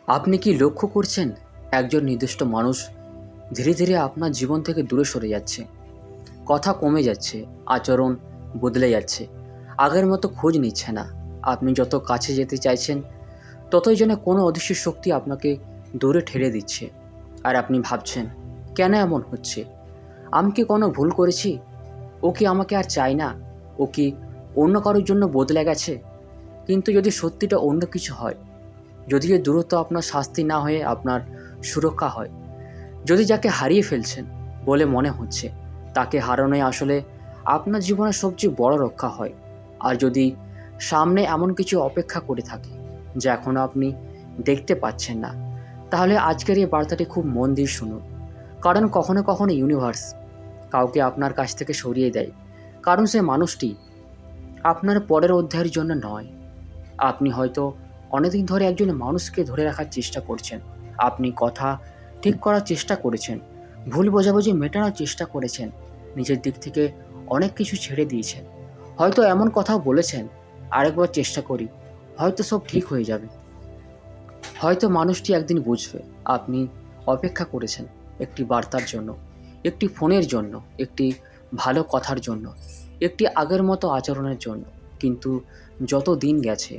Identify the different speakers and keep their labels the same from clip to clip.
Speaker 1: আপনি কি লক্ষ্য করছেন একজন নির্দিষ্ট মানুষ ধীরে ধীরে আপনার জীবন থেকে দূরে সরে যাচ্ছে? কথা কমে যাচ্ছে, আচরণ বদলে যাচ্ছে, আগের মতো খোঁজ নিচ্ছে না। আপনি যত কাছে যেতে চাইছেন ততই যেন কোনো অদৃশ্য শক্তি আপনাকে দূরে ঠেলে দিচ্ছে। আর আপনি ভাবছেন, কেন এমন হচ্ছে? আমি কি কোনো ভুল করেছি? ও কি আমাকে আর চায় না? ও কি অন্য কারোর জন্য বদলে গেছে? কিন্তু যদি সত্যিটা অন্য কিছু হয়, যদি এই দূরত্ব আপনার শাস্তি না হয়ে আপনার সুরক্ষা হয়, যদি যাকে হারিয়ে ফেলছেন বলে মনে হচ্ছে তাকে হারানোই আসলে আপনার জীবনের সবচেয়ে বড় রক্ষা হয়, আর যদি সামনে এমন কিছু অপেক্ষা করে থাকে যা এখনও আপনি দেখতে পাচ্ছেন না, তাহলে আজকের এই বার্তাটি খুব মন দিয়ে শুনুন। কারণ কখনো কখনো ইউনিভার্স কাউকে আপনার কাছ থেকে সরিয়ে দেয়, কারণ সে মানুষটি আপনার পরের অধ্যায়ের জন্য নয়। আপনি হয়তো অনেকদিন ধরে একজন মানুষকে ধরে রাখার চেষ্টা করছেন। আপনি কথা ঠিক করার চেষ্টা করেছেন, ভুল বোঝাবুঝি মেটানোর চেষ্টা করেছেন, নিজের দিক থেকে অনেক কিছু ছেড়ে দিয়েছেন। হয়তো এমন কথাও বলেছেন, আরেকবার চেষ্টা করি, হয়তো সব ঠিক হয়ে যাবে। হয়তো মানুষটি একদিন বুঝবে। আপনি অপেক্ষা করেছেন একটি বার্তার জন্য, একটি ফোনের জন্য, একটি ভালো কথার জন্য, একটি আগের মতো আচরণের জন্য। কিন্তু যত দিন গেছে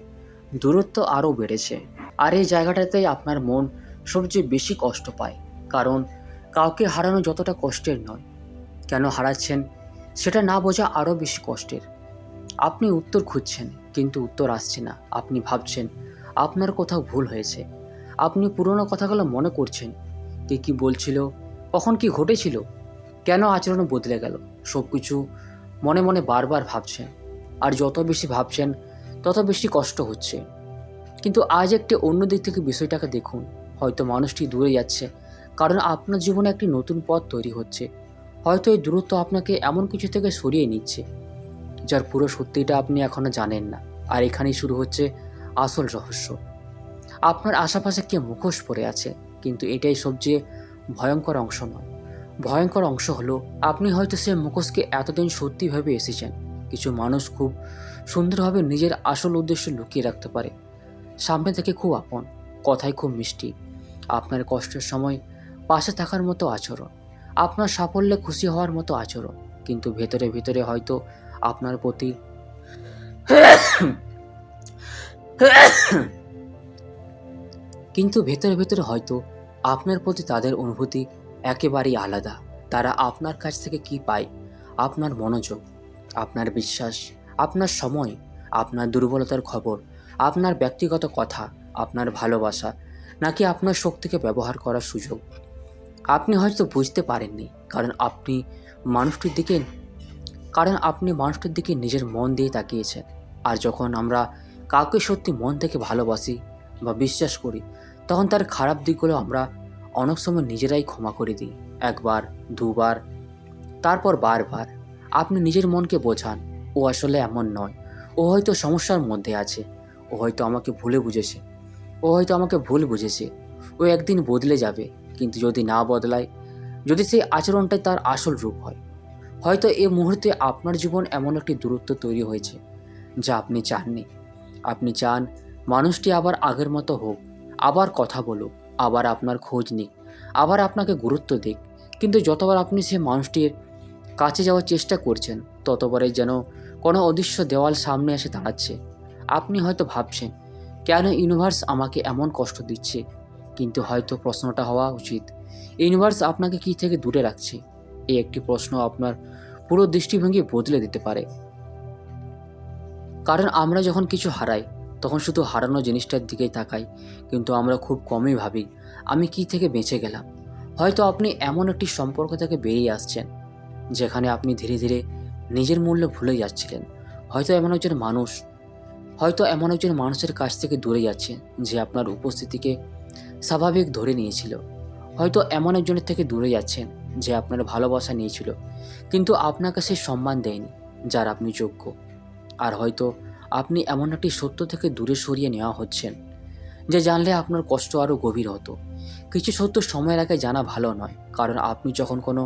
Speaker 1: দূরত্ব আরও বেড়েছে। আর এই জায়গাটাতেই আপনার মন সবচেয়ে বেশি কষ্ট পায়। কারণ কাউকে হারানো যতটা কষ্টের নয়, কেন হারাচ্ছেন সেটা না বোঝা আরও বেশি কষ্টের। আপনি উত্তর খুঁজছেন কিন্তু উত্তর আসছে না। আপনি ভাবছেন আপনার কোথাও ভুল হয়েছে। আপনি পুরনো কথাগুলো মনে করছেন, কে কী বলছিল, কখন কি ঘটেছিল, কেন আচরণ বদলে গেল, সব কিছু মনে মনে বারবার ভাবছেন। আর যত বেশি ভাবছেন তত বেশি কষ্ট হচ্ছে। কিন্তু আজ একটি অন্য দিক থেকে বিষয়টাকে দেখুন। হয়তো মানুষটি দূরে যাচ্ছে কারণ আপনার জীবনে একটি নতুন পথ তৈরি হচ্ছে। হয়তো এই দূরত্ব আপনাকে এমন কিছু থেকে সরিয়ে নিচ্ছে যার পুরো সত্যিটা আপনি এখনো জানেন না। আর এখানেই শুরু হচ্ছে আসল রহস্য। আপনার আশেপাশে কে মুখোশ পরে আছে, কিন্তু এটাই সবচেয়ে ভয়ঙ্কর অংশ নয়। ভয়ঙ্কর অংশ হলো আপনি হয়তো সে মুখোশকে এতদিন সত্যি ভেবে এসেছেন। কিছু মানুষ খুব সুন্দরভাবে নিজের আসল উদ্দেশ্য লুকিয়ে রাখতে পারে। সামনে থেকে খুব আপন, কথায় খুব মিষ্টি, আপনার কষ্টের সময় পাশে থাকার মতো আচরণ, আপনার সাফল্যে খুশি হওয়ার মতো আচরণ। কিন্তু ভেতরে ভেতরে হয়তো আপনার প্রতি কিন্তু ভেতরে ভেতরে হয়তো আপনার প্রতি তাদের অনুভূতি একেবারেই আলাদা। তারা আপনার কাছ থেকে কি পায়? আপনার মনোযোগ, আপনার বিশ্বাস, আপনার সময়, আপনার দুর্বলতার খবর, আপনার ব্যক্তিগত কথা, আপনার ভালোবাসা, নাকি আপনার শক্তিকে ব্যবহার করার সুযোগ? আপনি হয়তো বুঝতে পারেননি, কারণ আপনি মানুষটির দিকে নিজের মন দিয়ে তাকিয়েছেন। আর যখন আমরা কাউকে সত্যি মন থেকে ভালোবাসি বা বিশ্বাস করি, তখন তার খারাপ দিকগুলো আমরা অনেক সময় নিজেরাই ক্ষমা করে দিই। একবার, দুবার, তারপর বারবার। আপনি নিজের মনকে বোঝান, ও আসলে এমন নয়, ও হয়তো সমস্যার মধ্যে আছে, ও হয়তো আমাকে ভুল বুঝেছে, ও একদিন বদলে যাবে। কিন্তু যদি না বদলায়, যদি সেই আচরণটাই তার আসল রূপ হয়, হয়তো এই মুহূর্তে আপনার জীবন এমন একটি দূরত্ব তৈরি হয়েছে যা আপনি চাননি। আপনি চান মানুষটি আবার আগের মতো হোক, আবার কথা বলুক, আবার আপনার খোঁজ নিক, আবার আপনাকে গুরুত্ব দিক। কিন্তু যতবার আপনি সে মানুষটির কাছে যাওয়ার চেষ্টা করছেন, ততবারই যেন কোনো অদৃশ্য দেওয়াল সামনে এসে দাঁড়াচ্ছে। আপনি হয়তো ভাবছেন, কেন ইউনিভার্স আমাকে এমন কষ্ট দিচ্ছে? কিন্তু হয়তো প্রশ্নটা হওয়া উচিত, ইউনিভার্স আপনাকে কী থেকে দূরে রাখছে? এই একটি প্রশ্ন আপনার পুরো দৃষ্টিভঙ্গি বদলে দিতে পারে। কারণ আমরা যখন কিছু হারাই তখন শুধু হারানো জিনিসটার দিকেই তাকাই, কিন্তু আমরা খুব কমই ভাবি আমি কী থেকে বেঁচে গেলাম। হয়তো আপনি এমন একটি সম্পর্ক থেকে বেরিয়ে আসছেন যেখানে আপনি ধীরে ধীরে নিজের মূল্য ভুলে যাচ্ছিলেন। হয়তো এমন একজন মানুষের কাছ থেকে দূরে যাচ্ছেন যে আপনার উপস্থিতিকে স্বাভাবিক ধরে নিয়েছিল। হয়তো এমন একজনের থেকে দূরে যাচ্ছেন যে আপনার ভালোবাসা নিয়েছিল কিন্তু আপনাকে সে সম্মান দেয়নি যার আপনি যোগ্য। আর হয়তো আপনি এমন একটি সত্য থেকে দূরে সরিয়ে নেওয়া হচ্ছেন যে জানলে আপনার কষ্ট আরও গভীর হতো। কিছু সত্য সময়ের আগে জানা ভালো নয়, কারণ আপনি যখন কোনো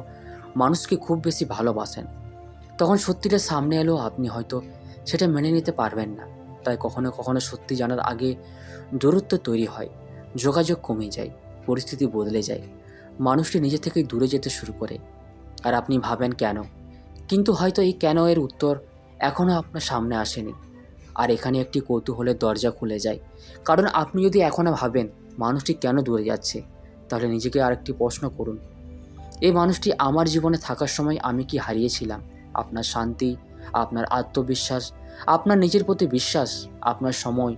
Speaker 1: মানুষকে খুব বেশি ভালোবাসেন তখন সত্যিটা সামনে এলেও আপনি হয়তো সেটা মেনে নিতে পারবেন না। তাই কখনো কখনো সত্যি জানার আগে দূরত্ব তৈরি হয়। যোগাযোগ কমে যায়, পরিস্থিতি বদলে যায়, মানুষটি নিজে থেকেই দূরে যেতে শুরু করে। আর আপনি ভাবেন কেন, কিন্তু হয়তো এই কেন এর উত্তর এখনও আপনার সামনে আসেনি। আর এখানে একটি কৌতূহলের দরজা খুলে যায়, কারণ আপনি যদি এখনও ভাবেন মানুষটি কেন দূরে যাচ্ছে, তাহলে নিজেকে আরেকটি প্রশ্ন করুন, এই মানুষটি আমার জীবনে থাকার সময় আমি কি হারিয়েছিলাম? আপনার শান্তি, আপনার আত্মবিশ্বাস, আপনার নিজের প্রতি বিশ্বাস, আপনার সময়,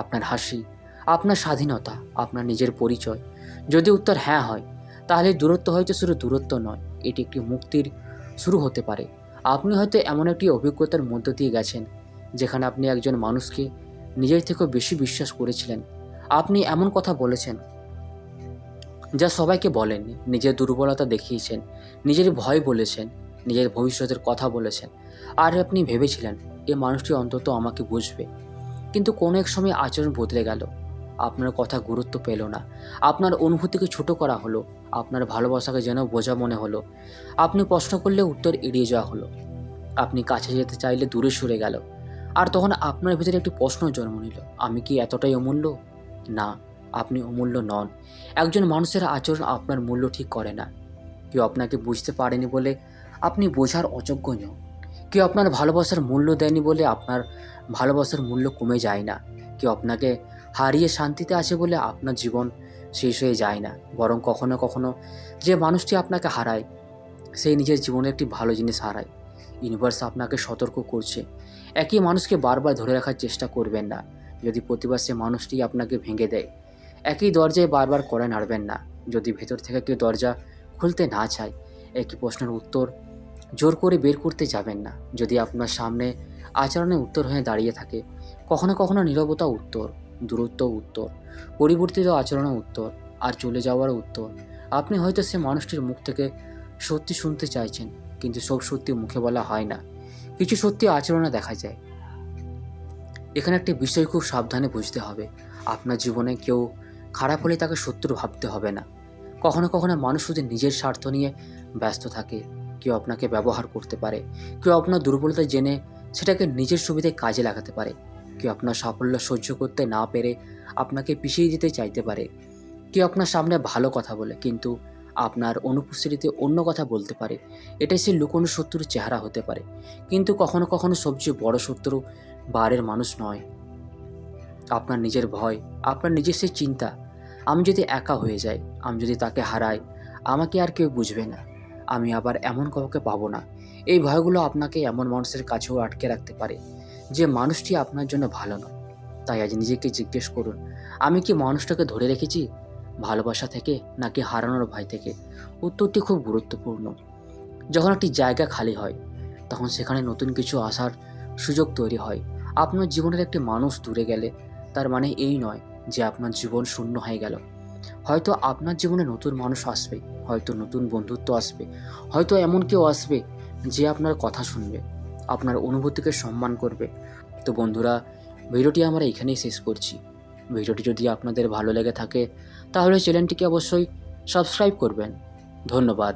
Speaker 1: আপনার হাসি, আপনার স্বাধীনতা, আপনার নিজের পরিচয়? যদি উত্তর হ্যাঁ হয়, তাহলে দূরত্ব হয়তো শুধু দূরত্ব নয়, এটি একটি মুক্তির শুরু হতে পারে। আপনি হয়তো এমন একটি অভিজ্ঞতার মধ্য দিয়ে গেছেন যেখানে আপনি একজন মানুষকে নিজের থেকেও বেশি বিশ্বাস করেছিলেন। আপনি এমন কথা বলেছেন যা সবাইকে বলেননি, নিজের দুর্বলতা দেখিয়েছেন, নিজের ভয় বলেছেন, নিজের ভবিষ্যতের কথা বলেছেন। আর আপনি ভেবেছিলেন এই মানুষটি অন্তত আমাকে বুঝবে। কিন্তু কোনো এক সময় আচরণ বদলে গেল, আপনার কথা গুরুত্ব পেল না, আপনার অনুভূতিকে ছোট করা হলো, আপনার ভালোবাসাকে যেন বোঝা মনে হলো। আপনি প্রশ্ন করলে উত্তর এড়িয়ে যাওয়া হলো, আপনি কাছে যেতে চাইলে দূরে সরে গেল। আর তখন আপনার ভিতরে একটি প্রশ্ন জন্ম নিল, আমি কি এতটাই অমূল্য? না, আপনি অমূল্য নন। একজন মানুষের আচরণ আপনার মূল্য ঠিক করে না। কেউ আপনাকে বুঝতে পারেনি বলে আপনি বোঝার অযোগ্য নন। কেউ আপনার ভালোবাসার মূল্য দেয়নি বলে আপনার ভালোবাসার মূল্য কমে যায় না। কেউ আপনাকে হারিয়ে শান্তিতে আছে বলে আপনার জীবন শেষ হয়ে যায় না। বরং কখনো কখনো যে মানুষটি আপনাকে হারায়, সেই নিজের জীবনে একটি ভালো জিনিস হারায়। ইউনিভার্স আপনাকে সতর্ক করছে, একই মানুষকে বারবার ধরে রাখার চেষ্টা করবেন না। যদি প্রতিবার সে মানুষটি আপনাকে ভেঙে দেয়, একই দরজায় বারবার কড়া নাড়বেন না। যদি ভেতর থেকে কেউ দরজা খুলতে না চায়, একই প্রশ্নের উত্তর জোর করে বের করতে যাবেন না। যদি আপনার সামনে আচরণে উত্তর হয়ে দাঁড়িয়ে থাকে, কখনো কখনো নীরবতা উত্তর, দূরত্ব উত্তর, পরিবর্তিত আচরণও উত্তর, আর চলে যাওয়ারও উত্তর। আপনি হয়তো সে মানুষটির মুখ থেকে সত্যি শুনতে চাইছেন, কিন্তু সব সত্যি মুখে বলা হয় না, কিছু সত্যি আচরণে দেখা যায়। এখানে একটি বিষয় খুব সাবধানে বুঝতে হবে, আপনার জীবনে কেউ খারাপ হলে তাকে শত্রু ভাবতে হবে না। কখনো কখনো মানুষ শুধু নিজের স্বার্থ নিয়ে ব্যস্ত থাকে। কেউ আপনাকে ব্যবহার করতে পারে, কেউ আপনার দুর্বলতা জেনে সেটাকে নিজের সুবিধায় কাজে লাগাতে পারে, কেউ আপনার সাফল্য সহ্য করতে না পেরে আপনাকে পিছিয়ে দিতে চাইতে পারে, কেউ আপনার সামনে ভালো কথা বলে কিন্তু আপনার অনুপস্থিতিতে অন্য কথা বলতে পারে। এটাই সে লুকোনো শত্রুর চেহারা হতে পারে। কিন্তু কখনো কখনো সবচেয়ে বড় শত্রু বাইরের মানুষ নয়, আপনার নিজের ভয়, আপনার নিজের সেই চিন্তা, আমি যদি একা হয়ে যাই, আমি যদি তাকে হারাই, আমাকে আর কেউ বুঝবে না, আমি আবার এমন কাউকে পাবো না। এই ভয়গুলো আপনাকে এমন মানুষের কাছেও আটকে রাখতে পারে যে মানুষটি আপনার জন্য ভালো নয়। তাই আজ নিজেকে জিজ্ঞেস করুন, আমি কি মানুষটাকে ধরে রেখেছি ভালোবাসা থেকে নাকি হারানোর ভয় থেকে? উত্তরটি খুব গুরুত্বপূর্ণ। যখন একটি জায়গা খালি হয়, তখন সেখানে নতুন কিছু আসার সুযোগ তৈরি হয়। আপনার জীবনের একটি মানুষ দূরে গেলে তার মানে এই নয় যে আপনার জীবন শূন্য হয়ে গেল। হয়তো আপনার জীবনে নতুন মানুষ আসবে, হয়তো নতুন বন্ধুত্ব আসবে, হয়তো এমন কেউ আসবে যে আপনার কথা শুনবে, আপনার অনুভূতিকে সম্মান করবে। তো বন্ধুরা, ভিডিওটি আমরা এখানেই শেষ করছি। ভিডিওটি যদি আপনাদের ভালো লেগে থাকে তাহলে চ্যানেলটিকে অবশ্যই সাবস্ক্রাইব করবেন। ধন্যবাদ।